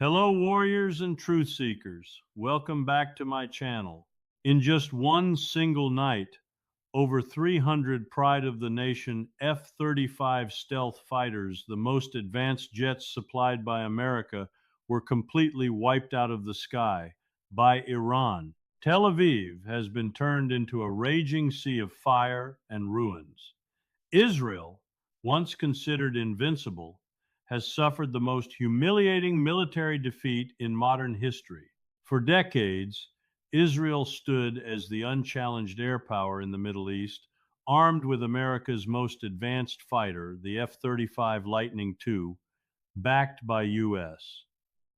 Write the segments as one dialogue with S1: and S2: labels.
S1: Hello, warriors and truth seekers. Welcome back to my channel. In just one single night, over 300 Pride of the Nation F-35 stealth fighters, the most advanced jets supplied by America, were completely wiped out of the sky by Iran. Tel Aviv has been turned into a raging sea of fire and ruins. Israel, once considered invincible, has suffered the most humiliating military defeat in modern history. For decades, Israel stood as the unchallenged air power in the Middle East, armed with America's most advanced fighter, the F-35 Lightning II, backed by U.S.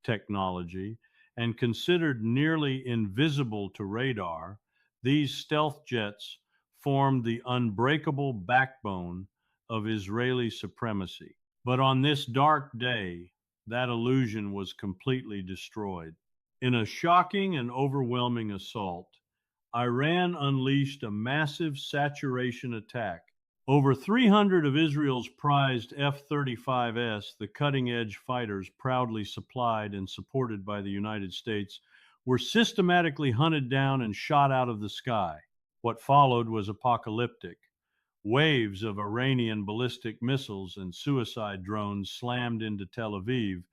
S1: technology, and considered nearly invisible to radar. These stealth jets formed the unbreakable backbone of Israeli supremacy. But on this dark day, that illusion was completely destroyed. In a shocking and overwhelming assault, Iran unleashed a massive saturation attack. Over 300 of Israel's prized F-35s, the cutting-edge fighters proudly supplied and supported by the United States, were systematically hunted down and shot out of the sky. What followed was apocalyptic. Waves of Iranian ballistic missiles and suicide drones slammed into Tel Aviv,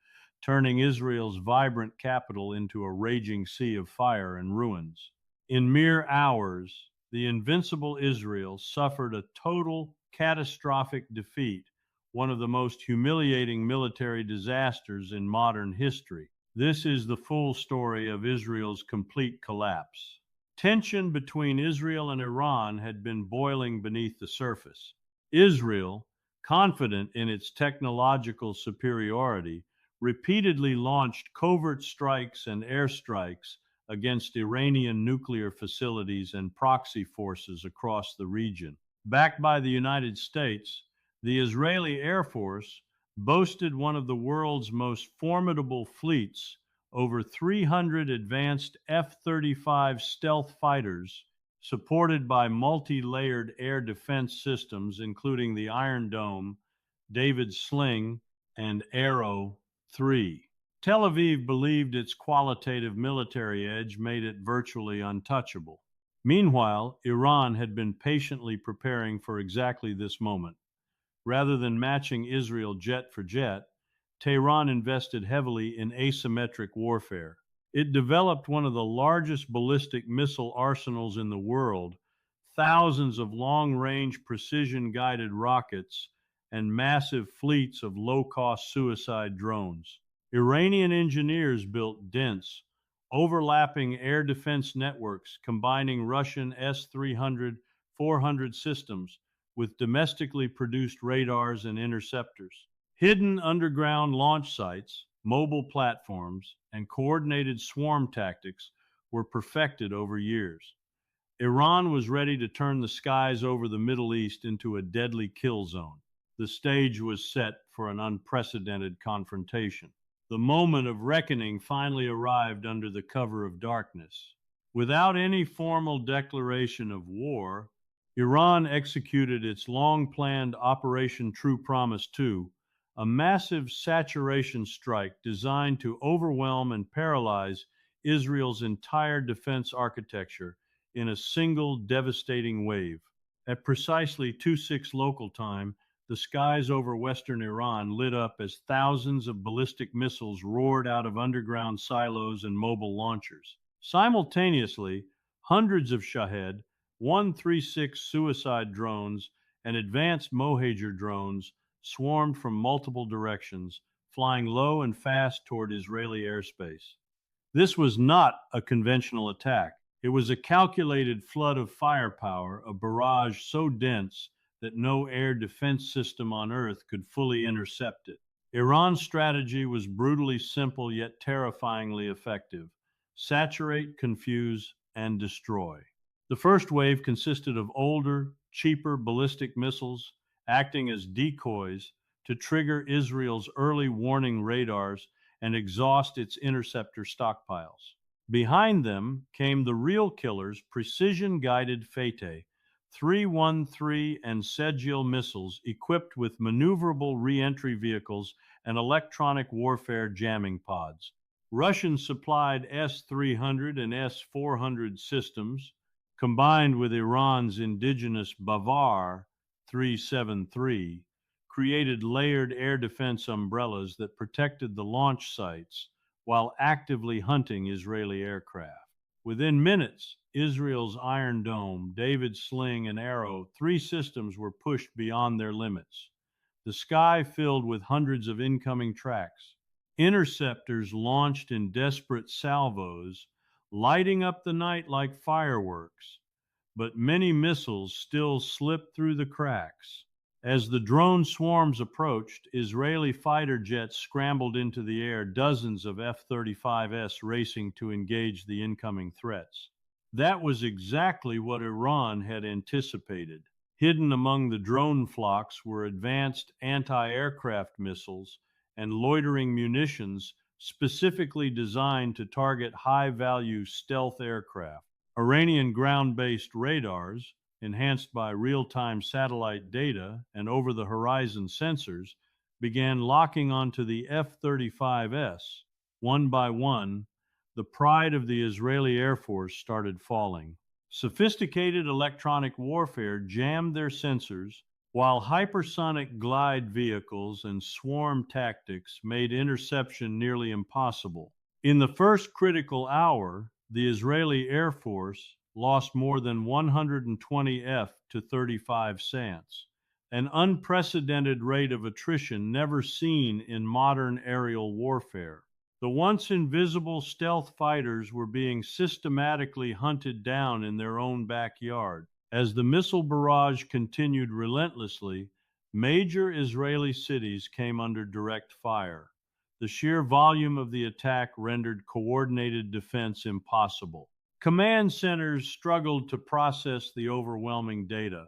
S1: turning Israel's vibrant capital into a raging sea of fire and ruins. In mere hours, the invincible Israel suffered a total catastrophic defeat, one of the most humiliating military disasters in modern history. This is the full story of Israel's complete collapse. Tension between Israel and Iran had been boiling beneath the surface. Israel, confident in its technological superiority, repeatedly launched covert strikes and airstrikes against Iranian nuclear facilities and proxy forces across the region. Backed by the United States, the Israeli Air Force boasted one of the world's most formidable fleets, over 300 advanced F-35 stealth fighters, supported by multi-layered air defense systems, including the Iron Dome, David Sling, and Arrow 3. Tel Aviv believed its qualitative military edge made it virtually untouchable. Meanwhile, Iran had been patiently preparing for exactly this moment. Rather than matching Israel jet for jet, Tehran invested heavily in asymmetric warfare. It developed one of the largest ballistic missile arsenals in the world, thousands of long-range precision-guided rockets, and massive fleets of low-cost suicide drones. Iranian engineers built dense, overlapping air defense networks combining Russian S-300, 400 systems with domestically produced radars and interceptors. Hidden underground launch sites, mobile platforms, and coordinated swarm tactics were perfected over years. Iran was ready to turn the skies over the Middle East into a deadly kill zone. The stage was set for an unprecedented confrontation. The moment of reckoning finally arrived under the cover of darkness. Without any formal declaration of war, Iran executed its long-planned Operation True Promise 2, a massive saturation strike designed to overwhelm and paralyze Israel's entire defense architecture in a single devastating wave. At precisely 2:06 local time, the skies over western Iran lit up as thousands of ballistic missiles roared out of underground silos and mobile launchers. Simultaneously, hundreds of Shahed 136 suicide drones and advanced Mohajer drones swarmed from multiple directions, flying low and fast toward Israeli airspace. This was not a conventional attack. It was a calculated flood of firepower, a barrage so dense that no air defense system on Earth could fully intercept it. Iran's strategy was brutally simple yet terrifyingly effective: saturate, confuse, and destroy. The first wave consisted of older, cheaper ballistic missiles acting as decoys to trigger Israel's early warning radars and exhaust its interceptor stockpiles. Behind them came the real killers, precision-guided Fateh, 313 and Sejil missiles equipped with maneuverable re-entry vehicles and electronic warfare jamming pods. Russians supplied S-300 and S-400 systems, combined with Iran's indigenous Bavar 373, created layered air defense umbrellas that protected the launch sites while actively hunting Israeli aircraft. Within minutes, Israel's Iron Dome, David's Sling, and Arrow, three systems were pushed beyond their limits. The sky filled with hundreds of incoming tracks. Interceptors launched in desperate salvos, lighting up the night like fireworks, but many missiles still slipped through the cracks. As the drone swarms approached, Israeli fighter jets scrambled into the air, dozens of F-35s racing to engage the incoming threats. That was exactly what Iran had anticipated. Hidden among the drone flocks were advanced anti-aircraft missiles and loitering munitions specifically designed to target high-value stealth aircraft. Iranian ground-based radars, enhanced by real-time satellite data and over-the-horizon sensors, began locking onto the F-35s. One by one, the pride of the Israeli Air Force started falling. Sophisticated electronic warfare jammed their sensors, while hypersonic glide vehicles and swarm tactics made interception nearly impossible. In the first critical hour, the Israeli Air Force lost more than 120 F-35 SANs, an unprecedented rate of attrition never seen in modern aerial warfare. The once invisible stealth fighters were being systematically hunted down in their own backyard. As the missile barrage continued relentlessly, major Israeli cities came under direct fire. The sheer volume of the attack rendered coordinated defense impossible. Command centers struggled to process the overwhelming data.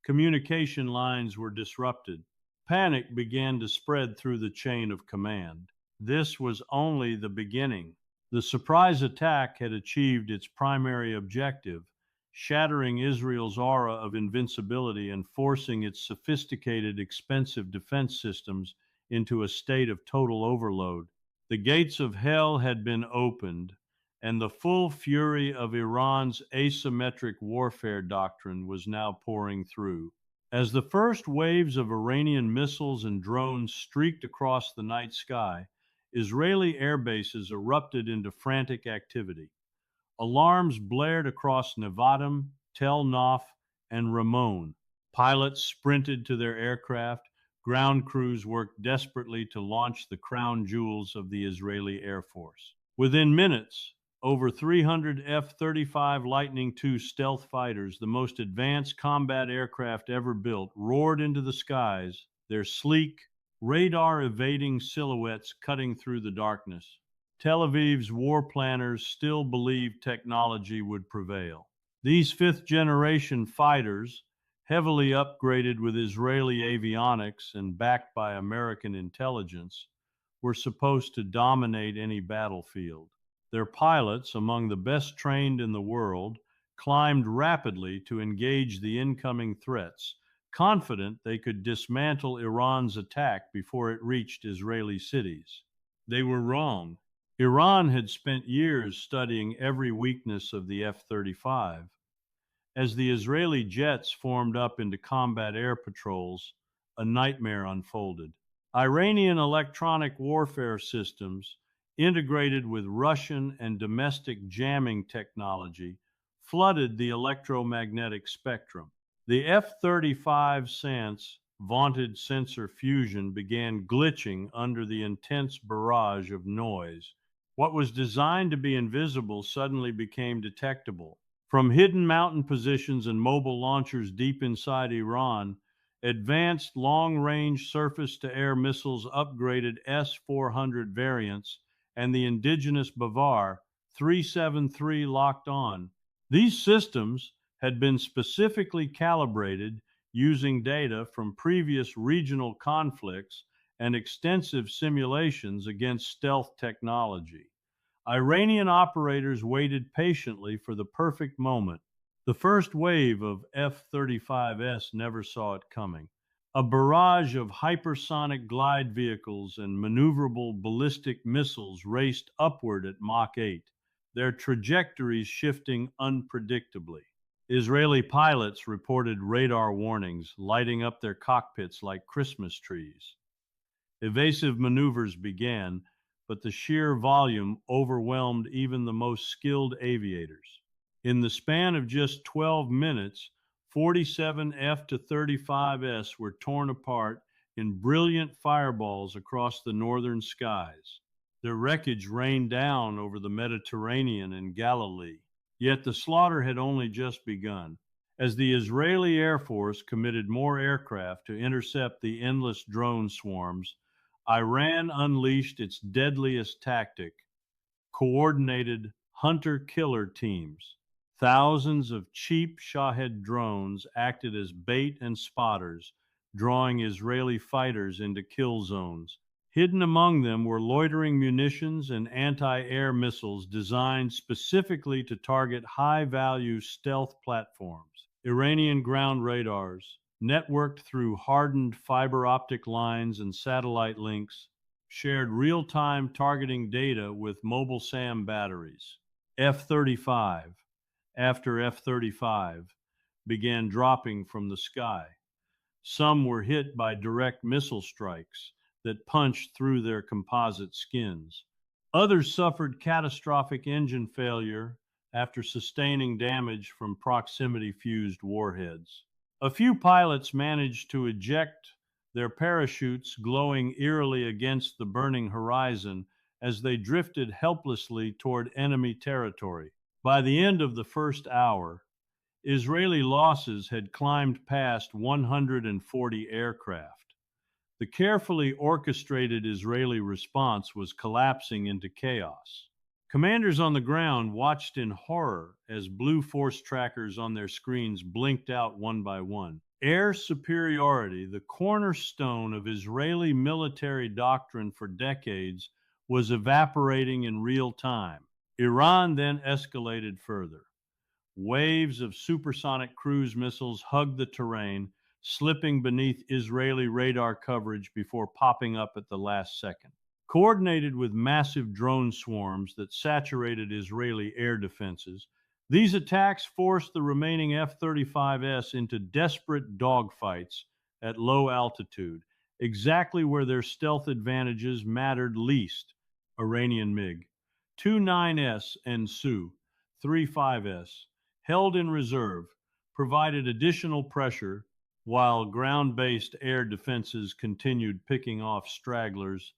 S1: Communication lines were disrupted. Panic began to spread through the chain of command. This was only the beginning. The surprise attack had achieved its primary objective, shattering Israel's aura of invincibility and forcing its sophisticated, expensive defense systems into a state of total overload. The gates of hell had been opened, and the full fury of Iran's asymmetric warfare doctrine was now pouring through. As the first waves of Iranian missiles and drones streaked across the night sky, Israeli air bases erupted into frantic activity. Alarms blared across Nevatim, Tel Aviv, and Ramon. Pilots sprinted to their aircraft. Ground crews worked desperately to launch the crown jewels of the Israeli Air Force. Within minutes, over 300 F-35 Lightning II stealth fighters, the most advanced combat aircraft ever built, roared into the skies, their sleek, radar-evading silhouettes cutting through the darkness. Tel Aviv's war planners still believed technology would prevail. These fifth-generation fighters, heavily upgraded with Israeli avionics and backed by American intelligence, were supposed to dominate any battlefield. Their pilots, among the best trained in the world, climbed rapidly to engage the incoming threats, confident they could dismantle Iran's attack before it reached Israeli cities. They were wrong. Iran had spent years studying every weakness of the F-35. As the Israeli jets formed up into combat air patrols, a nightmare unfolded. Iranian electronic warfare systems, integrated with Russian and domestic jamming technology, flooded the electromagnetic spectrum. The F-35 SAN's vaunted sensor fusion began glitching under the intense barrage of noise. What was designed to be invisible suddenly became detectable. From hidden mountain positions and mobile launchers deep inside Iran, advanced long-range surface-to-air missiles, upgraded S-400 variants, and the indigenous Bavar 373 locked on. These systems had been specifically calibrated using data from previous regional conflicts and extensive simulations against stealth technology. Iranian operators waited patiently for the perfect moment. The first wave of F-35s never saw it coming. A barrage of hypersonic glide vehicles and maneuverable ballistic missiles raced upward at Mach 8, their trajectories shifting unpredictably. Israeli pilots reported radar warnings lighting up their cockpits like Christmas trees. Evasive maneuvers began, but the sheer volume overwhelmed even the most skilled aviators. In the span of just 12 minutes, 47 F-35s were torn apart in brilliant fireballs across the northern skies. Their wreckage rained down over the Mediterranean and Galilee. Yet the slaughter had only just begun. As the Israeli Air Force committed more aircraft to intercept the endless drone swarms, Iran unleashed its deadliest tactic: coordinated hunter-killer teams. Thousands of cheap Shahed drones acted as bait and spotters, drawing Israeli fighters into kill zones. Hidden among them were loitering munitions and anti-air missiles designed specifically to target high-value stealth platforms. Iranian ground radars, networked through hardened fiber optic lines and satellite links, shared real-time targeting data with mobile SAM batteries. F-35, after F-35, began dropping from the sky. Some were hit by direct missile strikes that punched through their composite skins. Others suffered catastrophic engine failure after sustaining damage from proximity-fused warheads. A few pilots managed to eject, their parachutes glowing eerily against the burning horizon as they drifted helplessly toward enemy territory. By the end of the first hour, Israeli losses had climbed past 140 aircraft. The carefully orchestrated Israeli response was collapsing into chaos. Commanders on the ground watched in horror as blue force trackers on their screens blinked out one by one. Air superiority, the cornerstone of Israeli military doctrine for decades, was evaporating in real time. Iran then escalated further. Waves of supersonic cruise missiles hugged the terrain, slipping beneath Israeli radar coverage before popping up at the last second. Coordinated with massive drone swarms that saturated Israeli air defenses, these attacks forced the remaining F-35s into desperate dogfights at low altitude, exactly where their stealth advantages mattered least. Iranian MiG 29S and Su-35S, held in reserve, provided additional pressure while ground-based air defenses continued picking off stragglers.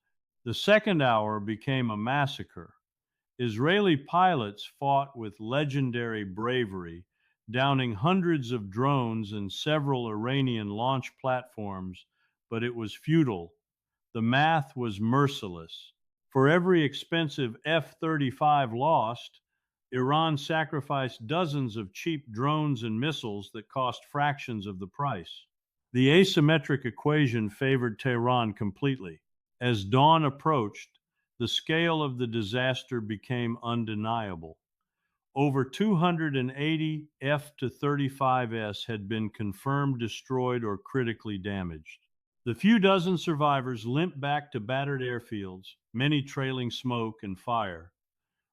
S1: The second hour became a massacre. Israeli pilots fought with legendary bravery, downing hundreds of drones and several Iranian launch platforms, but it was futile. The math was merciless. For every expensive F-35 lost, Iran sacrificed dozens of cheap drones and missiles that cost fractions of the price. The asymmetric equation favored Tehran completely. As dawn approached, the scale of the disaster became undeniable. Over 280 F-35s had been confirmed destroyed or critically damaged. The few dozen survivors limped back to battered airfields, many trailing smoke and fire.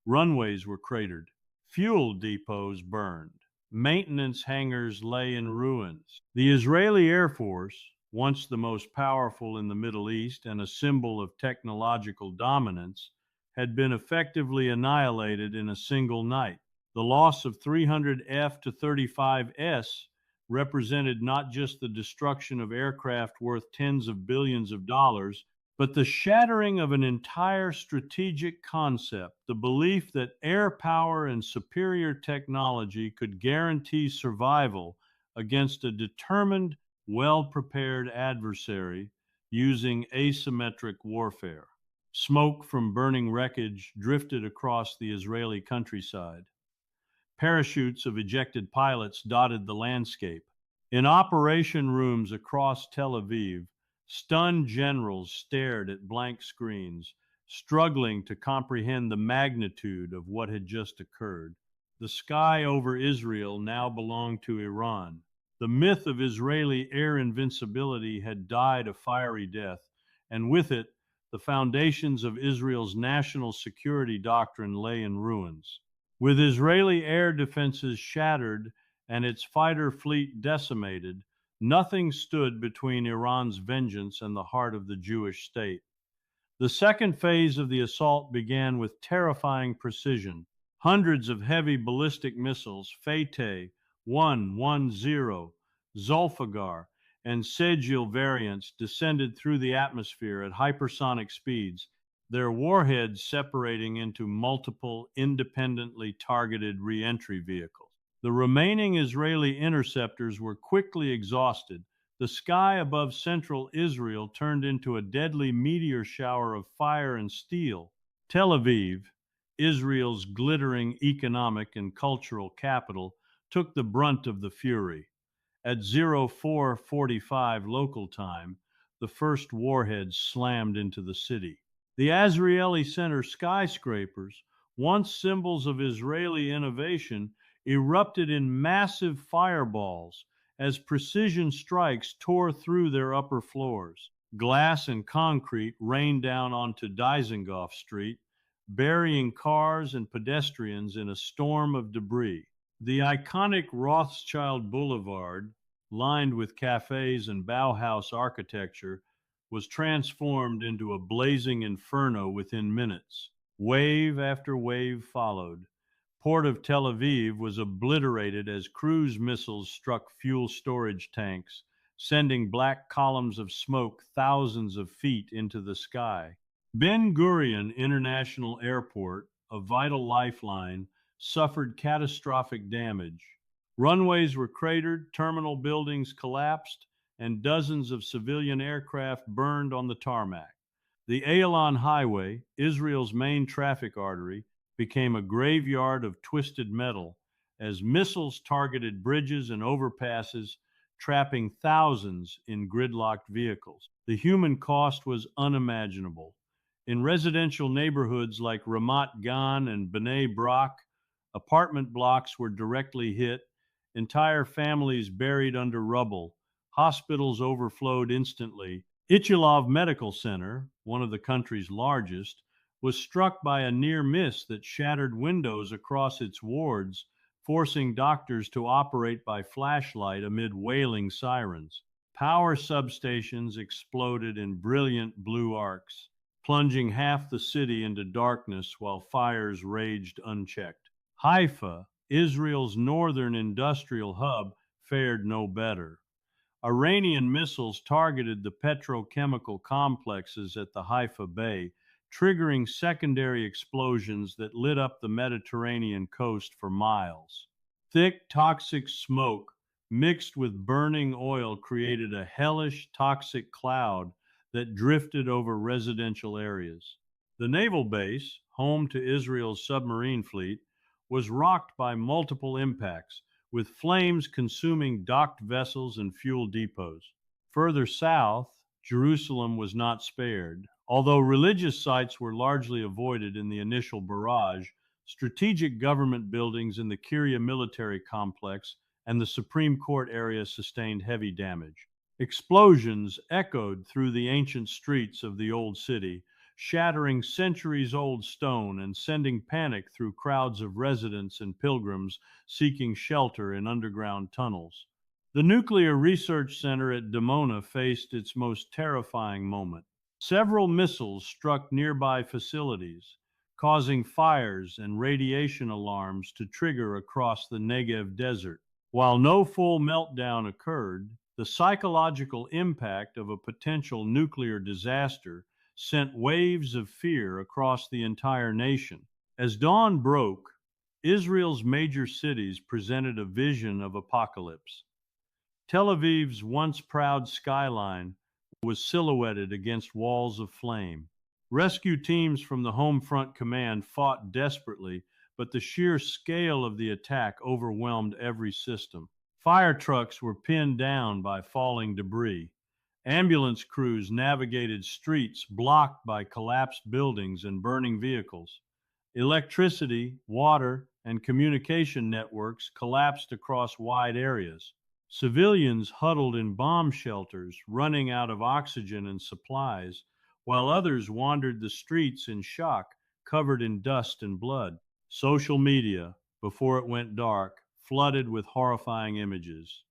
S1: Runways were cratered. Fuel depots burned. Maintenance hangars lay in ruins. The Israeli Air Force, once the most powerful in the Middle East and a symbol of technological dominance, had been effectively annihilated in a single night. The loss of 300 F-35s represented not just the destruction of aircraft worth tens of billions of dollars, but the shattering of an entire strategic concept, the belief that air power and superior technology could guarantee survival against a determined, well-prepared adversary using asymmetric warfare. Smoke from burning wreckage drifted across the Israeli countryside. Parachutes of ejected pilots dotted the landscape. In operation rooms across Tel Aviv, stunned generals stared at blank screens, struggling to comprehend the magnitude of what had just occurred. The sky over Israel now belonged to Iran. The myth of Israeli air invincibility had died a fiery death, and with it, the foundations of Israel's national security doctrine lay in ruins. With Israeli air defenses shattered and its fighter fleet decimated, nothing stood between Iran's vengeance and the heart of the Jewish state. The second phase of the assault began with terrifying precision. Hundreds of heavy ballistic missiles, Fateh 110, Zulfiqar, and Sejil variants descended through the atmosphere at hypersonic speeds, their warheads separating into multiple independently targeted re-entry vehicles. The remaining Israeli interceptors were quickly exhausted. The sky above central Israel turned into a deadly meteor shower of fire and steel. Tel Aviv, Israel's glittering economic and cultural capital, took the brunt of the fury. At 04:45 local time, the first warheads slammed into the city. The Azrieli Center skyscrapers, once symbols of Israeli innovation, erupted in massive fireballs as precision strikes tore through their upper floors. Glass and concrete rained down onto Dizengoff Street, burying cars and pedestrians in a storm of debris. The iconic Rothschild Boulevard, lined with cafes and Bauhaus architecture, was transformed into a blazing inferno within minutes. Wave after wave followed. Port of Tel Aviv was obliterated as cruise missiles struck fuel storage tanks, sending black columns of smoke thousands of feet into the sky. Ben Gurion International Airport, a vital lifeline, suffered catastrophic damage. Runways were cratered, terminal buildings collapsed, and dozens of civilian aircraft burned on the tarmac. The Ayalon Highway, Israel's main traffic artery, became a graveyard of twisted metal as missiles targeted bridges and overpasses, trapping thousands in gridlocked vehicles. The human cost was unimaginable. In residential neighborhoods like Ramat Gan and Bnei Brak, apartment blocks were directly hit, entire families buried under rubble, hospitals overflowed instantly. Ichilov Medical Center, one of the country's largest, was struck by a near miss that shattered windows across its wards, forcing doctors to operate by flashlight amid wailing sirens. Power substations exploded in brilliant blue arcs, plunging half the city into darkness while fires raged unchecked. Haifa, Israel's northern industrial hub, fared no better. Iranian missiles targeted the petrochemical complexes at the Haifa Bay, triggering secondary explosions that lit up the Mediterranean coast for miles. Thick, toxic smoke mixed with burning oil created a hellish, toxic cloud that drifted over residential areas. The naval base, home to Israel's submarine fleet, was rocked by multiple impacts, with flames consuming docked vessels and fuel depots. Further south, Jerusalem was not spared. Although religious sites were largely avoided in the initial barrage, strategic government buildings in the Kiryat military complex and the Supreme Court area sustained heavy damage. Explosions echoed through the ancient streets of the old city, shattering centuries-old stone and sending panic through crowds of residents and pilgrims seeking shelter in underground tunnels. The Nuclear Research Center at Dimona faced its most terrifying moment. Several missiles struck nearby facilities, causing fires and radiation alarms to trigger across the Negev desert. While no full meltdown occurred, the psychological impact of a potential nuclear disaster sent waves of fear across the entire nation. As dawn broke, Israel's major cities presented a vision of apocalypse. Tel Aviv's once proud skyline was silhouetted against walls of flame. Rescue teams from the Home Front Command fought desperately, but the sheer scale of the attack overwhelmed every system. Fire trucks were pinned down by falling debris. Ambulance crews navigated streets blocked by collapsed buildings and burning vehicles. Electricity, water, and communication networks collapsed across wide areas. Civilians huddled in bomb shelters, running out of oxygen and supplies, while others wandered the streets in shock, covered in dust and blood. Social media, before it went dark, flooded with horrifying images.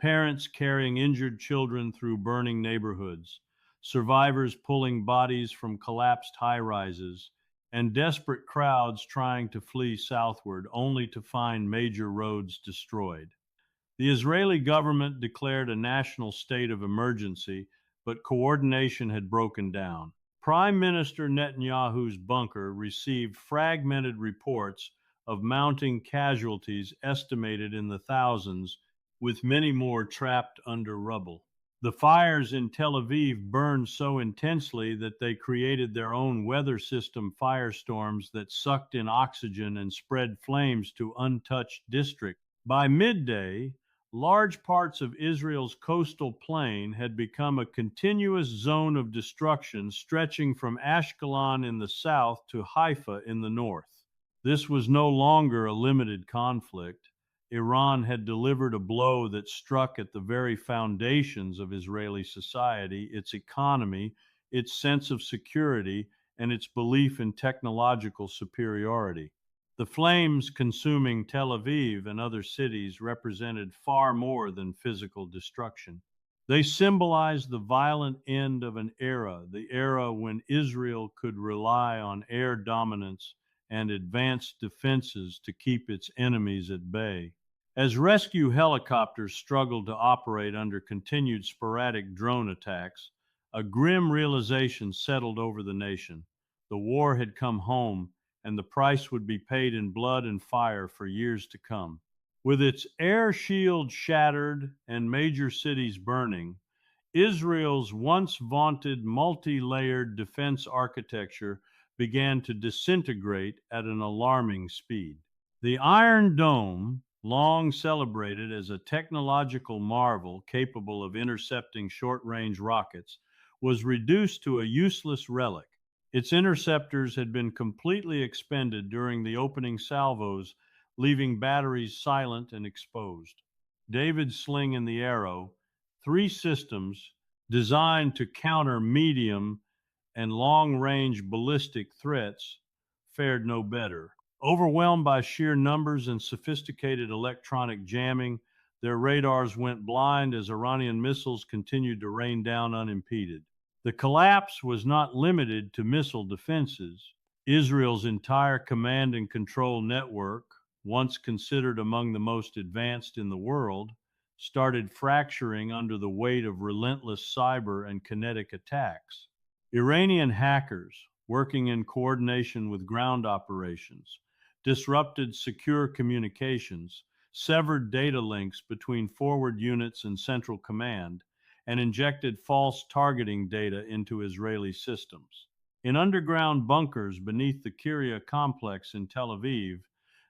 S1: Parents carrying injured children through burning neighborhoods, survivors pulling bodies from collapsed high rises, and desperate crowds trying to flee southward only to find major roads destroyed. The Israeli government declared a national state of emergency, but coordination had broken down. Prime Minister Netanyahu's bunker received fragmented reports of mounting casualties estimated in the thousands, with many more trapped under rubble. The fires in Tel Aviv burned so intensely that they created their own weather system firestorms that sucked in oxygen and spread flames to untouched districts. By midday, large parts of Israel's coastal plain had become a continuous zone of destruction stretching from Ashkelon in the south to Haifa in the north. This was no longer a limited conflict. Iran had delivered a blow that struck at the very foundations of Israeli society, its economy, its sense of security, and its belief in technological superiority. The flames consuming Tel Aviv and other cities represented far more than physical destruction. They symbolized the violent end of an era, the era when Israel could rely on air dominance and advanced defenses to keep its enemies at bay. As rescue helicopters struggled to operate under continued sporadic drone attacks, a grim realization settled over the nation. The war had come home, and the price would be paid in blood and fire for years to come. With its air shield shattered and major cities burning, Israel's once vaunted multi-layered defense architecture began to disintegrate at an alarming speed. The Iron Dome, long celebrated as a technological marvel capable of intercepting short-range rockets, was reduced to a useless relic. Its interceptors had been completely expended during the opening salvos, leaving batteries silent and exposed. David's sling and the arrow, three systems designed to counter medium and long-range ballistic threats, fared no better. Overwhelmed by sheer numbers and sophisticated electronic jamming, their radars went blind as Iranian missiles continued to rain down unimpeded. The collapse was not limited to missile defenses. Israel's entire command and control network, once considered among the most advanced in the world, started fracturing under the weight of relentless cyber and kinetic attacks. Iranian hackers, working in coordination with ground operations, disrupted secure communications, severed data links between forward units and central command, and injected false targeting data into Israeli systems. In underground bunkers beneath the Kiryat complex in Tel Aviv,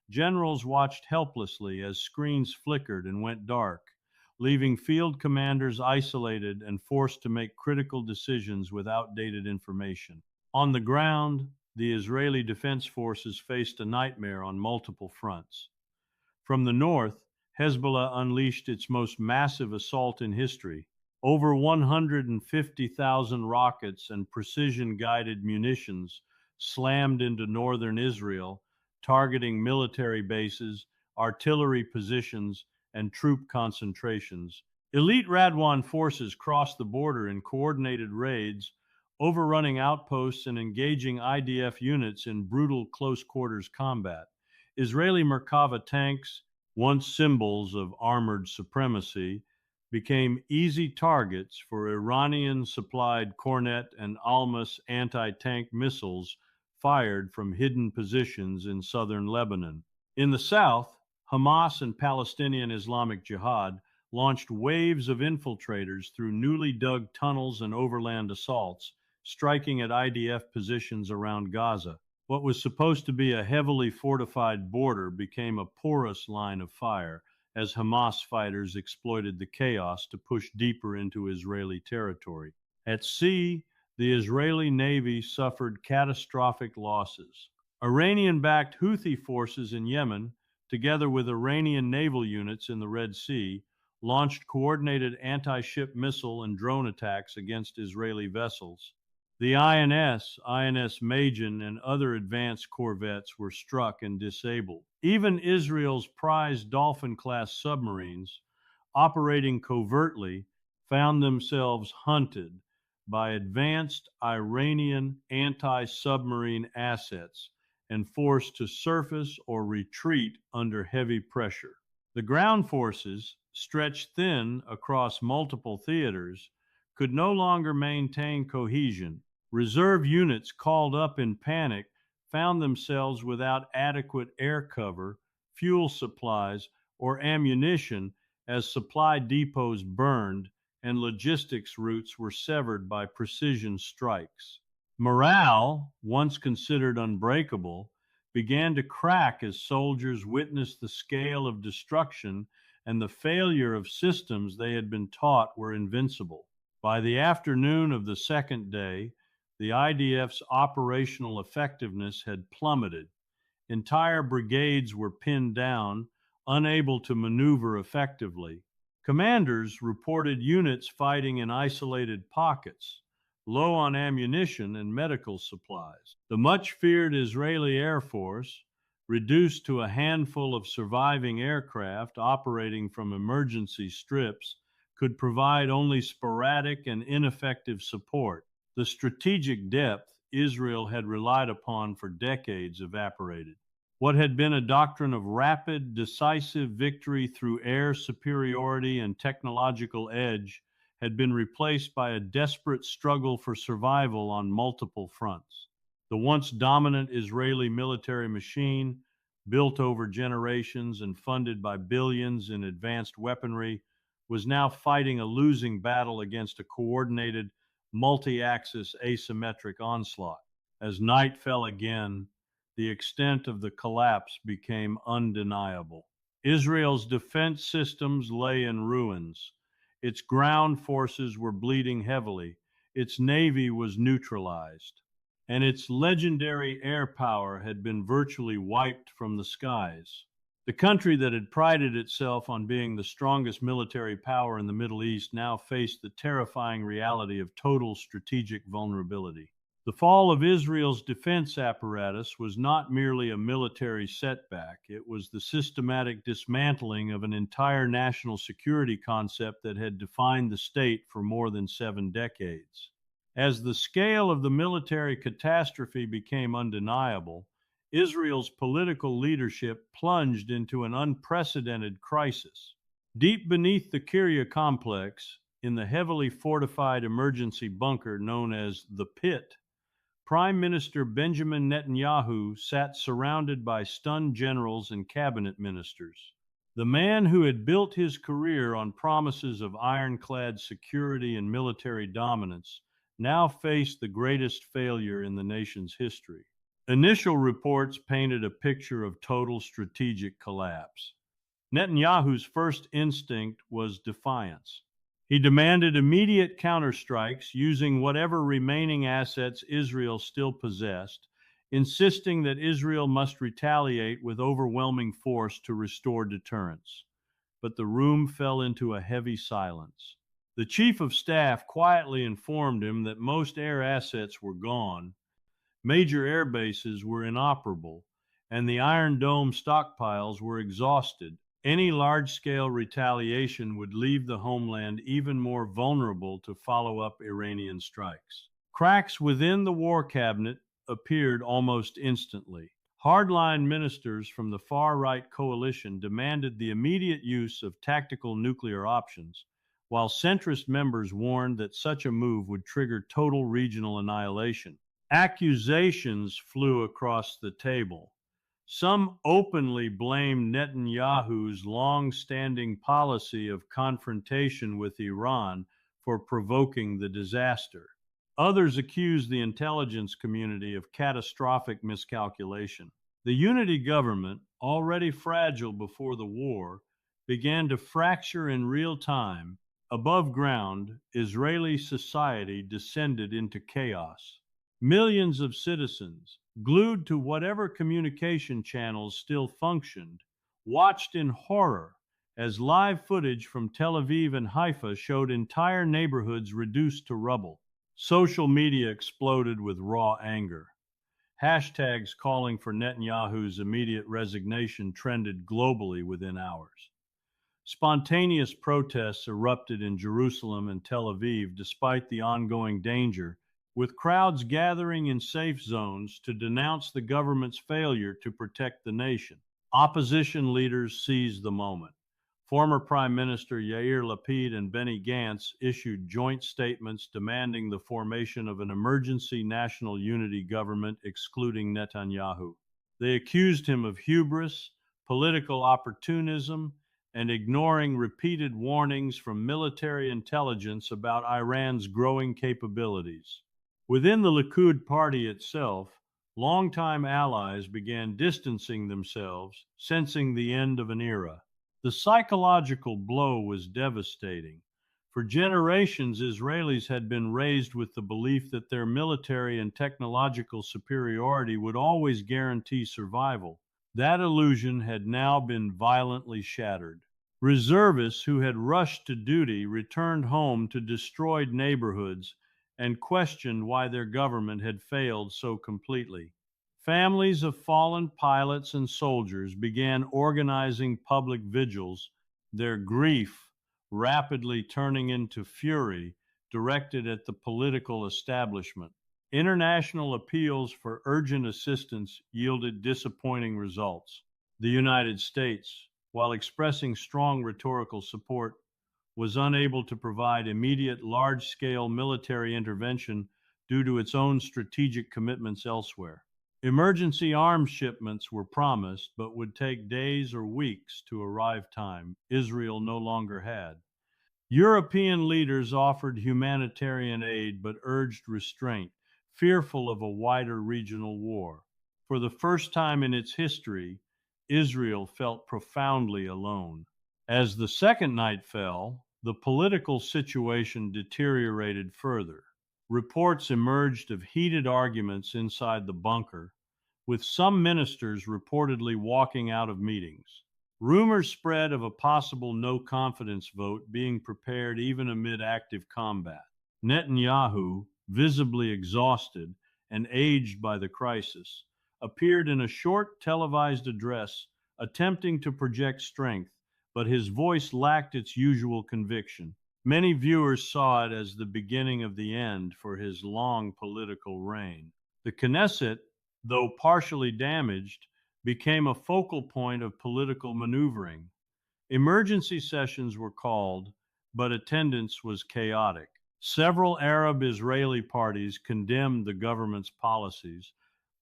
S1: generals watched helplessly as screens flickered and went dark, leaving field commanders isolated and forced to make critical decisions with outdated information. On the ground, the Israeli Defense Forces faced a nightmare on multiple fronts. From the north, Hezbollah unleashed its most massive assault in history. Over 150,000 rockets and precision-guided munitions slammed into northern Israel, targeting military bases, artillery positions, and troop concentrations. Elite Radwan forces crossed the border in coordinated raids, overrunning outposts and engaging IDF units in brutal close-quarters combat. Israeli Merkava tanks, once symbols of armored supremacy, became easy targets for Iranian-supplied Kornet and Almas anti-tank missiles fired from hidden positions in southern Lebanon. In the south, Hamas and Palestinian Islamic Jihad launched waves of infiltrators through newly dug tunnels and overland assaults, striking at IDF positions around Gaza. What was supposed to be a heavily fortified border became a porous line of fire as Hamas fighters exploited the chaos to push deeper into Israeli territory. At sea, the Israeli Navy suffered catastrophic losses. Iranian-backed Houthi forces in Yemen, together with Iranian naval units in the Red Sea, launched coordinated anti-ship missile and drone attacks against Israeli vessels. The INS Majan, and other advanced corvettes were struck and disabled. Even Israel's prized Dolphin-class submarines, operating covertly, found themselves hunted by advanced Iranian anti-submarine assets and forced to surface or retreat under heavy pressure. The ground forces, stretched thin across multiple theaters, could no longer maintain cohesion. Reserve units called up in panic found themselves without adequate air cover, fuel supplies, or ammunition as supply depots burned and logistics routes were severed by precision strikes. Morale, once considered unbreakable, began to crack as soldiers witnessed the scale of destruction and the failure of systems they had been taught were invincible. By the afternoon of the second day, the IDF's operational effectiveness had plummeted. Entire brigades were pinned down, unable to maneuver effectively. Commanders reported units fighting in isolated pockets, low on ammunition and medical supplies. The much feared Israeli Air Force, reduced to a handful of surviving aircraft operating from emergency strips, could provide only sporadic and ineffective support. The strategic depth Israel had relied upon for decades evaporated. What had been a doctrine of rapid, decisive victory through air superiority and technological edge had been replaced by a desperate struggle for survival on multiple fronts. The once dominant Israeli military machine, built over generations and funded by billions in advanced weaponry, was now fighting a losing battle against a coordinated, multi-axis asymmetric onslaught. As night fell again, the extent of the collapse became undeniable. Israel's defense systems lay in ruins. Its ground forces were bleeding heavily. Its navy was neutralized. And its legendary air power had been virtually wiped from the skies. The country that had prided itself on being the strongest military power in the Middle East now faced the terrifying reality of total strategic vulnerability. The fall of Israel's defense apparatus was not merely a military setback. It was the systematic dismantling of an entire national security concept that had defined the state for more than 7 decades. As the scale of the military catastrophe became undeniable, Israel's political leadership plunged into an unprecedented crisis. Deep beneath the Kiryat complex, in the heavily fortified emergency bunker known as the Pit, Prime Minister Benjamin Netanyahu sat surrounded by stunned generals and cabinet ministers. The man who had built his career on promises of ironclad security and military dominance now faced the greatest failure in the nation's history. Initial reports painted a picture of total strategic collapse. Netanyahu's first instinct was defiance. He demanded immediate counterstrikes using whatever remaining assets Israel still possessed, insisting that Israel must retaliate with overwhelming force to restore deterrence. But the room fell into a heavy silence. The chief of staff quietly informed him that most air assets were gone, major air bases were inoperable, and the Iron Dome stockpiles were exhausted. Any large-scale retaliation would leave the homeland even more vulnerable to follow-up Iranian strikes. Cracks within the war cabinet appeared almost instantly. Hardline ministers from the far-right coalition demanded the immediate use of tactical nuclear options, while centrist members warned that such a move would trigger total regional annihilation. Accusations flew across the table. Some openly blamed Netanyahu's long-standing policy of confrontation with Iran for provoking the disaster. Others accused the intelligence community of catastrophic miscalculation. The unity government, already fragile before the war, began to fracture in real time. Above ground, Israeli society descended into chaos. Millions of citizens, glued to whatever communication channels still functioned, watched in horror as live footage from Tel Aviv and Haifa showed entire neighborhoods reduced to rubble. Social media exploded with raw anger. Hashtags calling for Netanyahu's immediate resignation trended globally within hours. Spontaneous protests erupted in Jerusalem and Tel Aviv despite the ongoing danger, with crowds gathering in safe zones to denounce the government's failure to protect the nation. Opposition leaders seized the moment. Former Prime Minister Yair Lapid and Benny Gantz issued joint statements demanding the formation of an emergency national unity government excluding Netanyahu. They accused him of hubris, political opportunism, and ignoring repeated warnings from military intelligence about Iran's growing capabilities. Within the Likud party itself, longtime allies began distancing themselves, sensing the end of an era. The psychological blow was devastating. For generations, Israelis had been raised with the belief that their military and technological superiority would always guarantee survival. That illusion had now been violently shattered. Reservists who had rushed to duty returned home to destroyed neighborhoods and questioned why their government had failed so completely. Families of fallen pilots and soldiers began organizing public vigils, their grief rapidly turning into fury directed at the political establishment. International appeals for urgent assistance yielded disappointing results. The United States, while expressing strong rhetorical support, was unable to provide immediate large-scale military intervention due to its own strategic commitments elsewhere. Emergency arms shipments were promised, but would take days or weeks to arrive, time Israel no longer had. European leaders offered humanitarian aid but urged restraint, fearful of a wider regional war. For the first time in its history, Israel felt profoundly alone. As the second night fell, the political situation deteriorated further. Reports emerged of heated arguments inside the bunker, with some ministers reportedly walking out of meetings. Rumors spread of a possible no confidence vote being prepared even amid active combat. Netanyahu, visibly exhausted and aged by the crisis, appeared in a short televised address attempting to project strength, but his voice lacked its usual conviction. Many viewers saw it as the beginning of the end for his long political reign. The Knesset, though partially damaged, became a focal point of political maneuvering. Emergency sessions were called, but attendance was chaotic. Several Arab Israeli parties condemned the government's policies,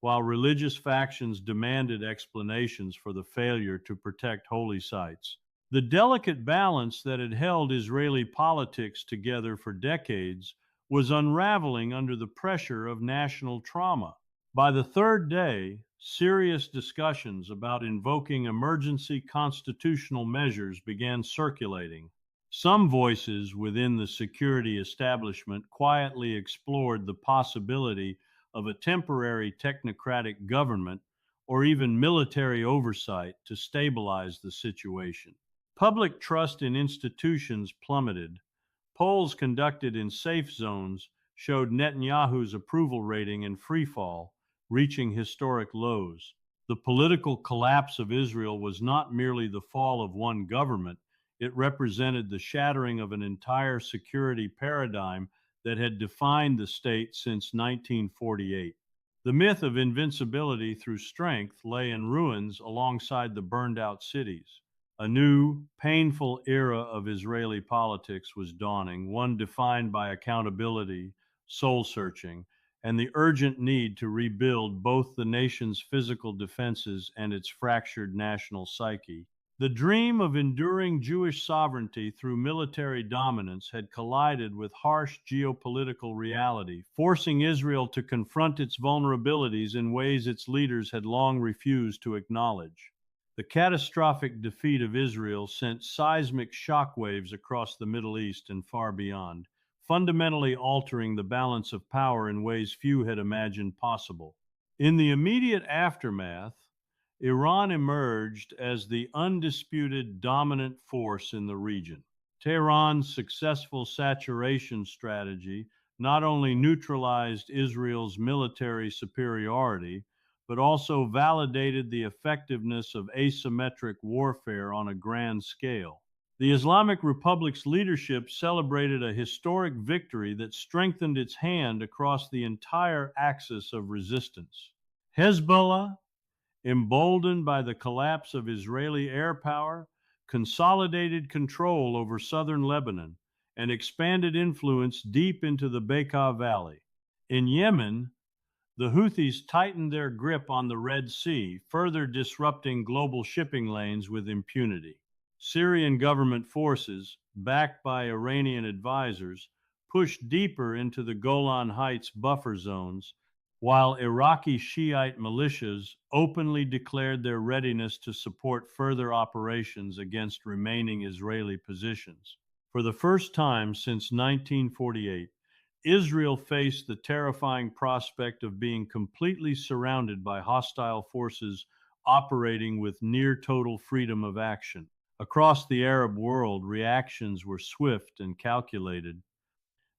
S1: while religious factions demanded explanations for the failure to protect holy sites. The delicate balance that had held Israeli politics together for decades was unraveling under the pressure of national trauma. By the third day, serious discussions about invoking emergency constitutional measures began circulating. Some voices within the security establishment quietly explored the possibility of a temporary technocratic government or even military oversight to stabilize the situation. Public trust in institutions plummeted. Polls conducted in safe zones showed Netanyahu's approval rating in freefall, reaching historic lows. The political collapse of Israel was not merely the fall of one government, it represented the shattering of an entire security paradigm that had defined the state since 1948. The myth of invincibility through strength lay in ruins alongside the burned out cities. A new, painful era of Israeli politics was dawning, one defined by accountability, soul searching, and the urgent need to rebuild both the nation's physical defenses and its fractured national psyche. The dream of enduring Jewish sovereignty through military dominance had collided with harsh geopolitical reality, forcing Israel to confront its vulnerabilities in ways its leaders had long refused to acknowledge. The catastrophic defeat of Israel sent seismic shockwaves across the Middle East and far beyond, fundamentally altering the balance of power in ways few had imagined possible. In the immediate aftermath, Iran emerged as the undisputed dominant force in the region. Tehran's successful saturation strategy not only neutralized Israel's military superiority, but also validated the effectiveness of asymmetric warfare on a grand scale. The Islamic Republic's leadership celebrated a historic victory that strengthened its hand across the entire axis of resistance. Hezbollah, emboldened by the collapse of Israeli air power, consolidated control over southern Lebanon and expanded influence deep into the Bekaa Valley. In Yemen, the Houthis tightened their grip on the Red Sea, further disrupting global shipping lanes with impunity. Syrian government forces, backed by Iranian advisors, pushed deeper into the Golan Heights buffer zones, while Iraqi Shiite militias openly declared their readiness to support further operations against remaining Israeli positions. For the first time since 1948, Israel faced the terrifying prospect of being completely surrounded by hostile forces operating with near total freedom of action. Across the Arab world, reactions were swift and calculated.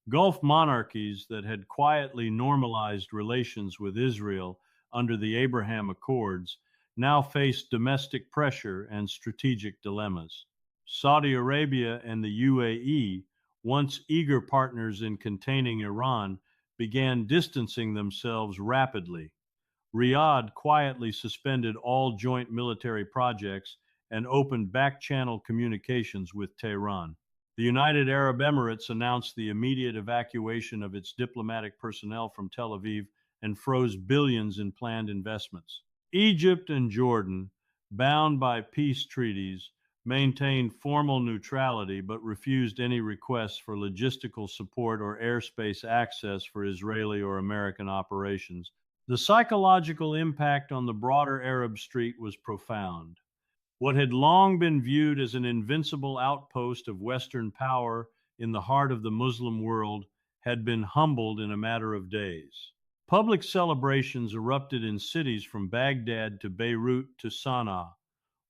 S1: Gulf monarchies that had quietly normalized relations with Israel under the Abraham Accords now faced domestic pressure and strategic dilemmas. Saudi Arabia and the UAE, once eager partners in containing Iran, began distancing themselves rapidly. Riyadh quietly suspended all joint military projects and opened back-channel communications with Tehran. The United Arab Emirates announced the immediate evacuation of its diplomatic personnel from Tel Aviv and froze billions in planned investments. Egypt and Jordan, bound by peace treaties, maintained formal neutrality but refused any requests for logistical support or airspace access for Israeli or American operations. The psychological impact on the broader Arab street was profound. What had long been viewed as an invincible outpost of Western power in the heart of the Muslim world had been humbled in a matter of days. Public celebrations erupted in cities from Baghdad to Beirut to Sana'a,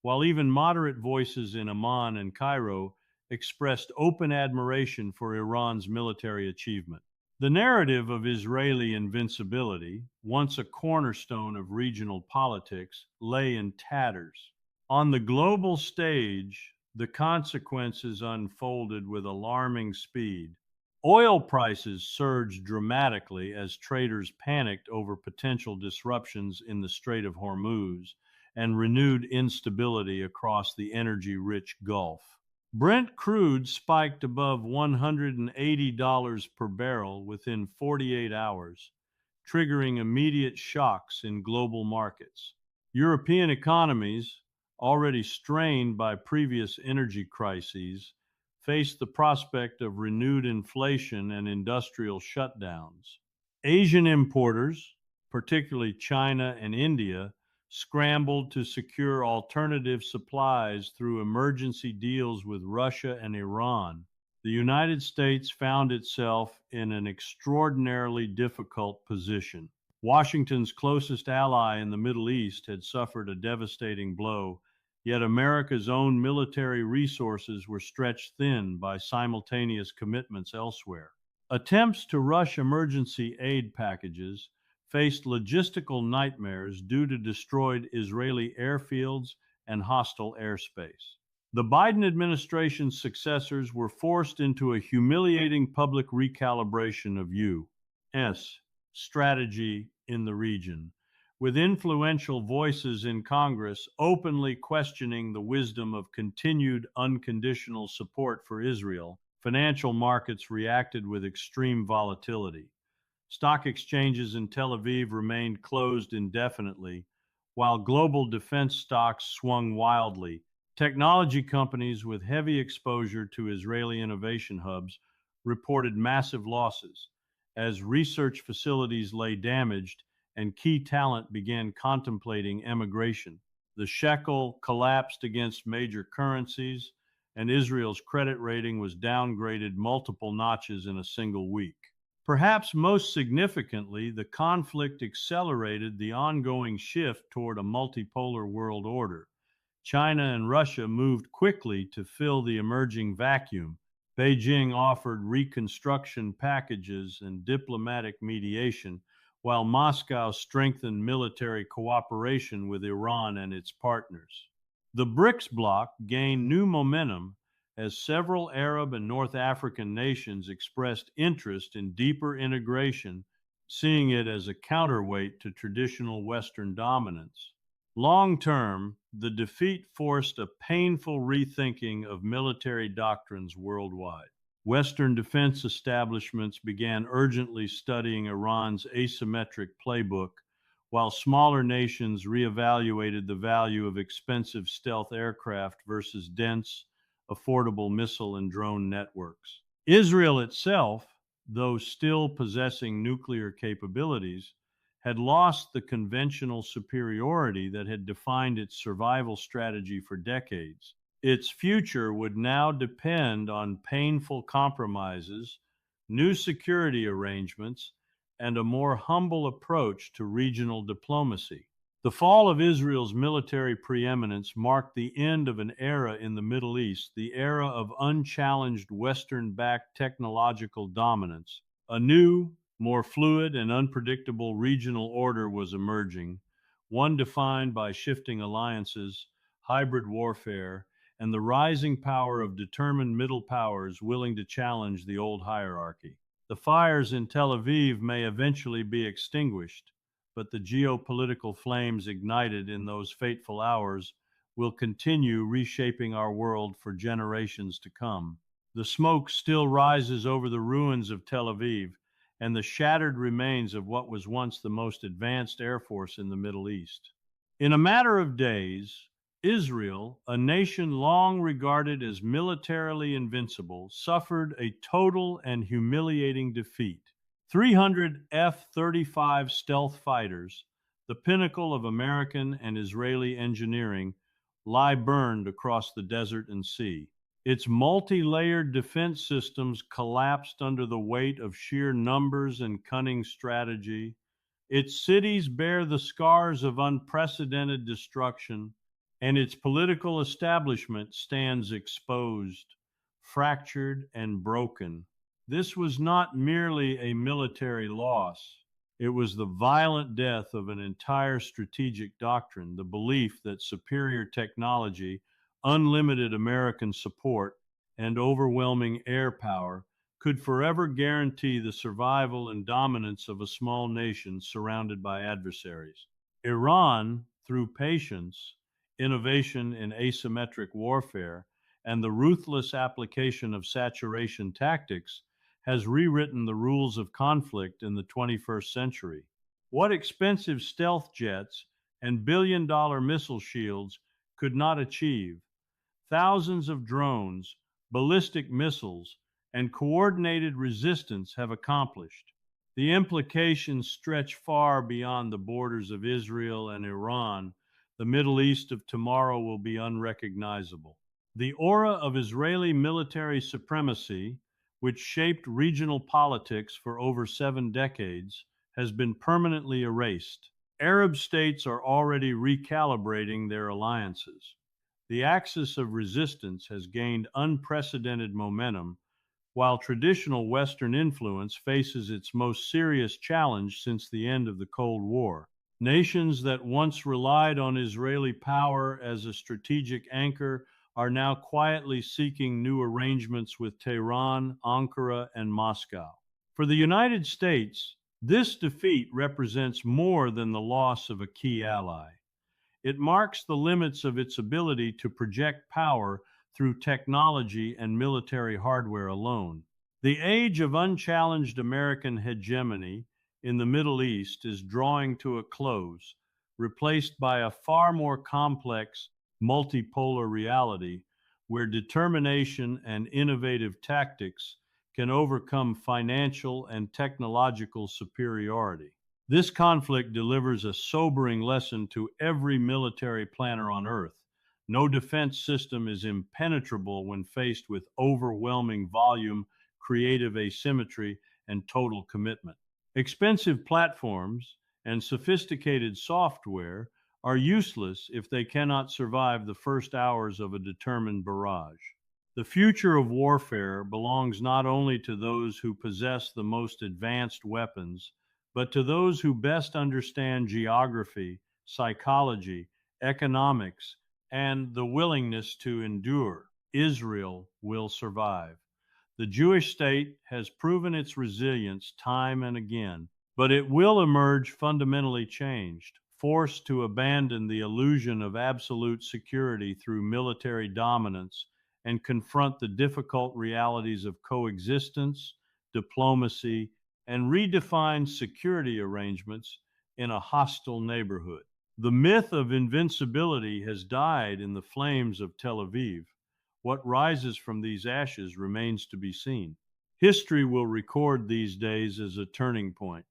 S1: while even moderate voices in Amman and Cairo expressed open admiration for Iran's military achievement. The narrative of Israeli invincibility, once a cornerstone of regional politics, lay in tatters. On the global stage, the consequences unfolded with alarming speed. Oil prices surged dramatically as traders panicked over potential disruptions in the Strait of Hormuz and renewed instability across the energy-rich Gulf. Brent crude spiked above $180 per barrel within 48 hours, triggering immediate shocks in global markets. European economies, already strained by previous energy crises, faced the prospect of renewed inflation and industrial shutdowns. Asian importers, particularly China and India, scrambled to secure alternative supplies through emergency deals with Russia and Iran. The United States found itself in an extraordinarily difficult position. Washington's closest ally in the Middle East had suffered a devastating blow, yet America's own military resources were stretched thin by simultaneous commitments elsewhere. Attempts to rush emergency aid packages faced logistical nightmares due to destroyed Israeli airfields and hostile airspace. The Biden administration's successors were forced into a humiliating public recalibration of U.S. strategy in the region, with influential voices in Congress openly questioning the wisdom of continued unconditional support for Israel. Financial markets reacted with extreme volatility. Stock exchanges in Tel Aviv remained closed indefinitely, while global defense stocks swung wildly. Technology companies with heavy exposure to Israeli innovation hubs reported massive losses as research facilities lay damaged and key talent began contemplating emigration. The shekel collapsed against major currencies, and Israel's credit rating was downgraded multiple notches in a single week. Perhaps most significantly, the conflict accelerated the ongoing shift toward a multipolar world order. China and Russia moved quickly to fill the emerging vacuum. Beijing offered reconstruction packages and diplomatic mediation, while Moscow strengthened military cooperation with Iran and its partners. The BRICS bloc gained new momentum as several Arab and North African nations expressed interest in deeper integration, seeing it as a counterweight to traditional Western dominance. Long term, the defeat forced a painful rethinking of military doctrines worldwide. Western defense establishments began urgently studying Iran's asymmetric playbook, while smaller nations reevaluated the value of expensive stealth aircraft versus dense, affordable missile and drone networks. Israel itself, though still possessing nuclear capabilities, had lost the conventional superiority that had defined its survival strategy for decades. Its future would now depend on painful compromises, new security arrangements, and a more humble approach to regional diplomacy. The fall of Israel's military preeminence marked the end of an era in the Middle East, the era of unchallenged Western backed technological dominance. A new, more fluid and unpredictable regional order was emerging, one defined by shifting alliances, hybrid warfare, and the rising power of determined middle powers willing to challenge the old hierarchy. The fires in Tel Aviv may eventually be extinguished, but the geopolitical flames ignited in those fateful hours will continue reshaping our world for generations to come. The smoke still rises over the ruins of Tel Aviv and the shattered remains of what was once the most advanced air force in the Middle East. In a matter of days, Israel, a nation long regarded as militarily invincible, suffered a total and humiliating defeat. 300 F-35 stealth fighters, the pinnacle of American and Israeli engineering, lie burned across the desert and sea. Its multi-layered defense systems collapsed under the weight of sheer numbers and cunning strategy. Its cities bear the scars of unprecedented destruction, and its political establishment stands exposed, fractured, and broken. This was not merely a military loss. It was the violent death of an entire strategic doctrine, the belief that superior technology, unlimited American support, and overwhelming air power could forever guarantee the survival and dominance of a small nation surrounded by adversaries. Iran, through patience, innovation in asymmetric warfare, and the ruthless application of saturation tactics, has rewritten the rules of conflict in the 21st century. What expensive stealth jets and billion-dollar missile shields could not achieve, thousands of drones, ballistic missiles, and coordinated resistance have accomplished. The implications stretch far beyond the borders of Israel and Iran. The Middle East of tomorrow will be unrecognizable. The aura of Israeli military supremacy, which shaped regional politics for over 7 decades, has been permanently erased. Arab states are already recalibrating their alliances. The axis of resistance has gained unprecedented momentum, while traditional Western influence faces its most serious challenge since the end of the Cold War. Nations that once relied on Israeli power as a strategic anchor are now quietly seeking new arrangements with Tehran, Ankara, and Moscow. For the United States, this defeat represents more than the loss of a key ally. It marks the limits of its ability to project power through technology and military hardware alone. The age of unchallenged American hegemony in the Middle East is drawing to a close, replaced by a far more complex multipolar reality where determination and innovative tactics can overcome financial and technological superiority. This conflict delivers a sobering lesson to every military planner on Earth. No defense system is impenetrable when faced with overwhelming volume, creative asymmetry, and total commitment. Expensive platforms and sophisticated software are useless if they cannot survive the first hours of a determined barrage. The future of warfare belongs not only to those who possess the most advanced weapons, but to those who best understand geography, psychology, economics, and the willingness to endure. Israel will survive. The Jewish state has proven its resilience time and again, but it will emerge fundamentally changed, forced to abandon the illusion of absolute security through military dominance and confront the difficult realities of coexistence, diplomacy, and redefine security arrangements in a hostile neighborhood. The myth of invincibility has died in the flames of Tel Aviv. What rises from these ashes remains to be seen. History will record these days as a turning point.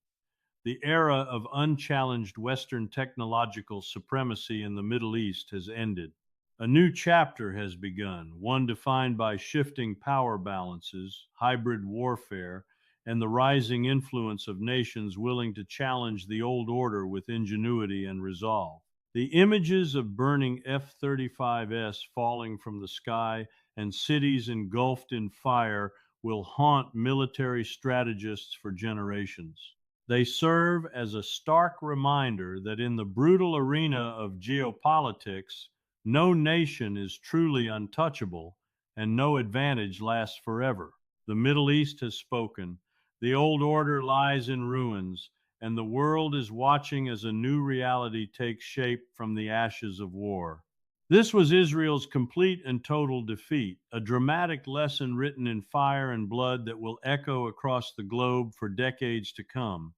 S1: The era of unchallenged Western technological supremacy in the Middle East has ended. A new chapter has begun, one defined by shifting power balances, hybrid warfare, and the rising influence of nations willing to challenge the old order with ingenuity and resolve. The images of burning F-35s falling from the sky and cities engulfed in fire will haunt military strategists for generations. They serve as a stark reminder that in the brutal arena of geopolitics, no nation is truly untouchable and no advantage lasts forever. The Middle East has spoken. The old order lies in ruins, and the world is watching as a new reality takes shape from the ashes of war. This was Israel's complete and total defeat, a dramatic lesson written in fire and blood that will echo across the globe for decades to come.